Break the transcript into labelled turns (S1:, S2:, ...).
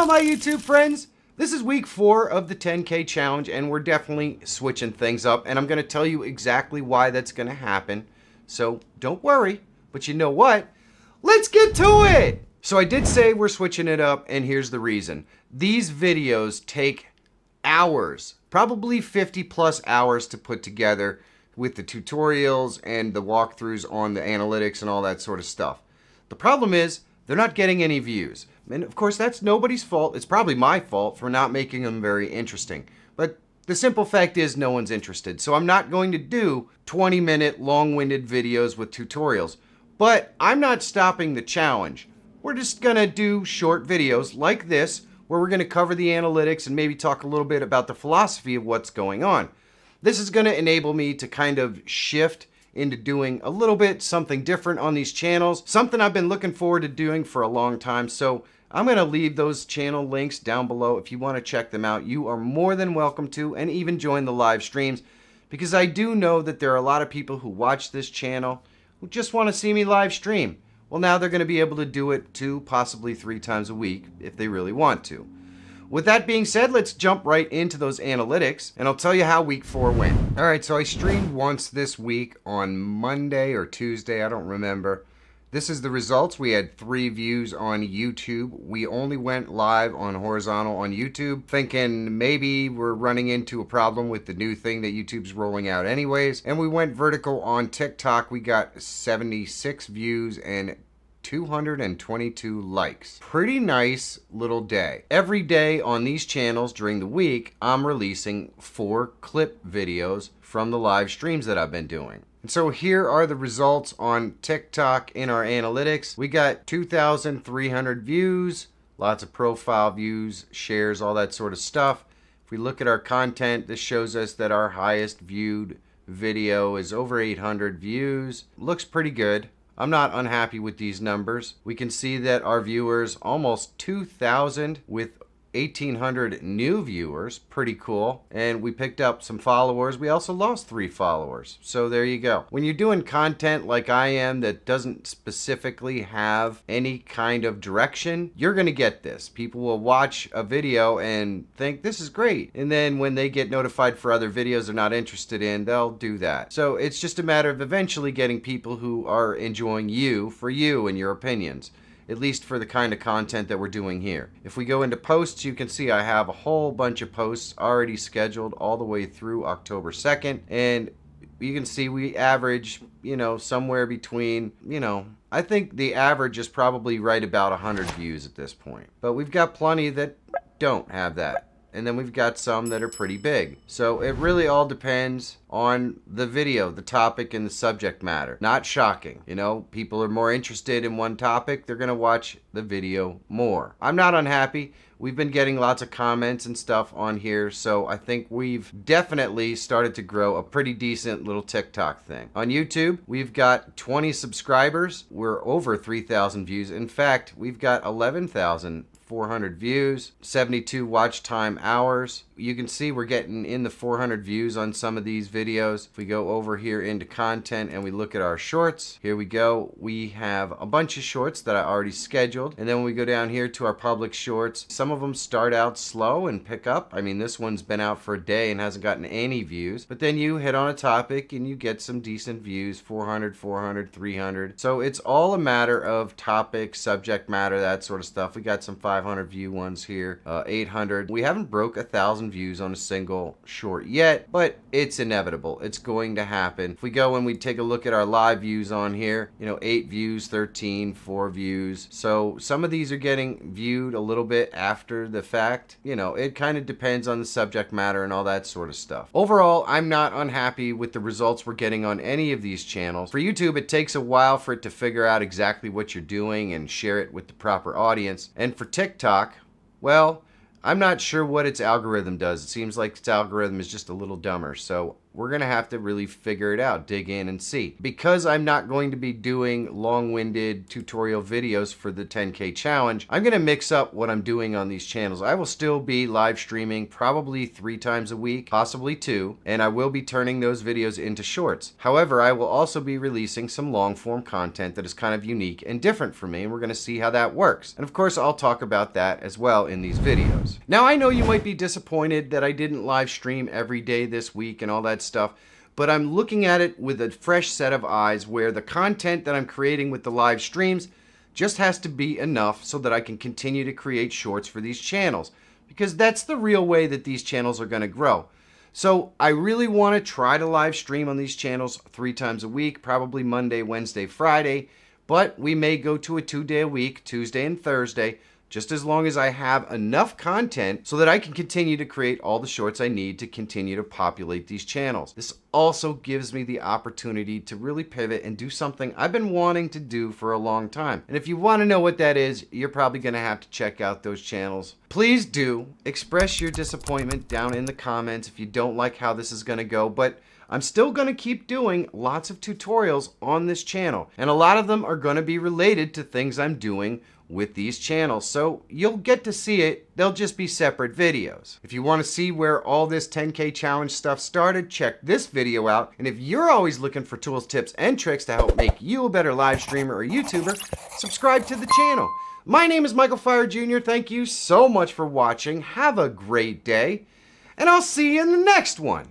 S1: Hello, my YouTube friends. This is week 4 of the 10K challenge, and we're definitely switching things up, and I'm going to tell you exactly why that's going to happen. So don't worry, but you know what? Let's get to it! So I did say we're switching it up, and here's the reason. These videos take hours, probably 50 plus hours to put together with the tutorials and the walkthroughs on the analytics and all that sort of stuff. The problem is they're not getting any views. And of course, that's nobody's fault. It's probably my fault for not making them very interesting. But the simple fact is no one's interested. So I'm not going to do 20-minute long-winded videos with tutorials. But I'm not stopping the challenge. We're just going to do short videos like this, where we're going to cover the analytics and maybe talk a little bit about the philosophy of what's going on. This is going to enable me to kind of shift into doing a little bit something different on these channels, something I've been looking forward to doing for a long time. So I'm going to leave those channel links down below. If you want to check them out, you are more than welcome to, and even join the live streams, because I do know that there are a lot of people who watch this channel who just want to see me live stream. Well, now they're going to be able to do it 2, possibly 3 times a week if they really want to. With that being said, let's jump right into those analytics, and I'll tell you how week 4 went. All right, so I streamed once this week on Monday or Tuesday, I don't remember. This is the results. We had 3 views on YouTube. We only went live on horizontal on YouTube, thinking maybe we're running into a problem with the new thing that YouTube's rolling out anyways. And we went vertical on TikTok. We got 76 views and 222 likes. Pretty nice little day. Every day on these channels during the week, I'm releasing 4 clip videos from the live streams that I've been doing. And so here are the results on TikTok in our analytics. We got 2,300 views, lots of profile views, shares, all that sort of stuff. If we look at our content, this shows us that our highest viewed video is over 800 views. Looks pretty good. I'm not unhappy with these numbers. We can see that our viewers, almost 2,000 with 1,800 new viewers. Pretty cool. And we picked up some followers. We also lost 3 followers. So there you go. When you're doing content like I am that doesn't specifically have any kind of direction, you're going to get this. People will watch a video and think this is great. And then when they get notified for other videos they're not interested in, they'll do that. So it's just a matter of eventually getting people who are enjoying you for you and your opinions. At least for the kind of content that we're doing here. If we go into posts, you can see I have a whole bunch of posts already scheduled all the way through October 2nd. And you can see we average, somewhere between, I think the average is probably right about 100 views at this point. But we've got plenty that don't have that. And then we've got some that are pretty big. So it really all depends on the video, the topic, and the subject matter. Not shocking. People are more interested in one topic, they're going to watch the video more. I'm not unhappy. We've been getting lots of comments and stuff on here, so I think we've definitely started to grow a pretty decent little TikTok thing. On YouTube, we've got 20 subscribers. We're over 3,000 views. In fact, we've got 11,400 views, 72 watch time hours. You can see we're getting in the 400 views on some of these videos. If we go over here into content and we look at our shorts, here we go. We have a bunch of shorts that I already scheduled. And then when we go down here to our public shorts, some of them start out slow and pick up. I mean, this one's been out for a day and hasn't gotten any views. But then you hit on a topic and you get some decent views, 400, 400, 300. So it's all a matter of topic, subject matter, that sort of stuff. We got some 500 view ones here, 800. We haven't broke 1,000 views on a single short yet, but it's inevitable. It's going to happen. If we go and we take a look at our live views on here, 8 views, 13, 4 views. So some of these are getting viewed a little bit after the fact. It kind of depends on the subject matter and all that sort of stuff. Overall, I'm not unhappy with the results we're getting on any of these channels. For YouTube, it takes a while for it to figure out exactly what you're doing and share it with the proper audience. And for TikTok, well, I'm not sure what its algorithm does. It seems like its algorithm is just a little dumber. So we're going to have to really figure it out, dig in and see. Because I'm not going to be doing long-winded tutorial videos for the 10K challenge, I'm going to mix up what I'm doing on these channels. I will still be live streaming probably 3 times a week, possibly 2, and I will be turning those videos into shorts. However, I will also be releasing some long-form content that is kind of unique and different for me, and we're going to see how that works. And of course, I'll talk about that as well in these videos. Now, I know you might be disappointed that I didn't live stream every day this week and all that stuff, but I'm looking at it with a fresh set of eyes where the content that I'm creating with the live streams just has to be enough so that I can continue to create shorts for these channels, because that's the real way that these channels are going to grow. So I really want to try to live stream on these channels 3 times a week, probably Monday, Wednesday, Friday, but we may go to a 2-day a week, Tuesday and Thursday, just as long as I have enough content so that I can continue to create all the shorts I need to continue to populate these channels. This also gives me the opportunity to really pivot and do something I've been wanting to do for a long time. And if you want to know what that is, you're probably going to have to check out those channels. Please do express your disappointment down in the comments if you don't like how this is going to go, but I'm still going to keep doing lots of tutorials on this channel, and a lot of them are going to be related to things I'm doing with these channels, so you'll get to see it. They'll just be separate videos. If you want to see where all this 10K challenge stuff started, check this video out. And if you're always looking for tools, tips, and tricks to help make you a better live streamer or YouTuber, subscribe to the channel. My name is Michael Feyrer Jr. Thank you so much for watching. Have a great day, and I'll see you in the next one.